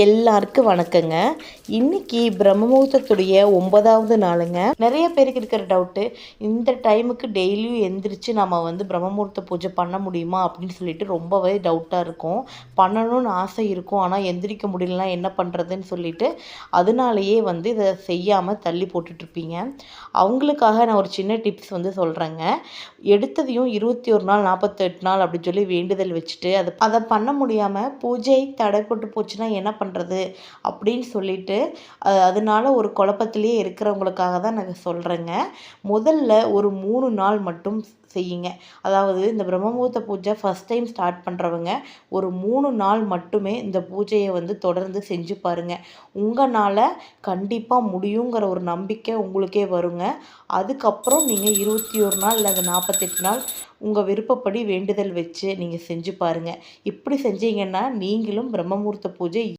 எல்லாருக்கும் வணக்கங்க. இன்னைக்கு பிரம்மமுகூர்த்தத்துடைய 9வது நாளுங்க. நிறைய பேருக்கு இருக்கிற டவுட்டு, இந்த டைமுக்கு டெய்லியும் எந்திரிச்சு நம்ம பிரம்மமுகூர்த்த பூஜை பண்ண முடியுமா அப்படின்னு சொல்லிட்டு ரொம்பவே டவுட்டாக இருக்கும். பண்ணணும்னு ஆசை இருக்கும், ஆனால் எந்திரிக்க முடியலனா என்ன பண்ணுறதுன்னு சொல்லிட்டு அதனாலேயே இதை செய்யாமல் தள்ளி போட்டுட்ருப்பீங்க. அவங்களுக்காக நான் ஒரு சின்ன டிப்ஸ் சொல்கிறேங்க. எடுத்ததையும் 21 நாள் 48 நாள் அப்படின்னு சொல்லி வேண்டுதல் வச்சுட்டு அதை பண்ண முடியாமல் பூஜை தடைப்பட்டு போச்சுன்னா என்ன பண்ணுறது அப்படின்னு சொல்லிட்டு அதனால ஒரு குழப்பத்திலேயே இருக்கிறவங்களுக்காக தான் நான் சொல்கிறேங்க. முதல்ல ஒரு 3 நாள் மட்டும் செய்யுங்க. அதாவது இந்த பிரம்மமுகூர்த்த பூஜை ஃபஸ்ட் டைம் ஸ்டார்ட் பண்ணுறவங்க ஒரு 3 நாள் மட்டுமே இந்த பூஜையை தொடர்ந்து செஞ்சு பாருங்கள். உங்களால் கண்டிப்பாக முடியுங்கிற ஒரு நம்பிக்கை உங்களுக்கே வருங்க. அதுக்கப்புறம் நீங்கள் 21 நாள் இல்லை 48 நாள் உங்கள் விருப்பப்படி வேண்டுதல் வச்சு நீங்கள் செஞ்சு பாருங்கள். இப்படி செஞ்சீங்கன்னா நீங்களும் பிரம்மமுகூர்த்த பூஜை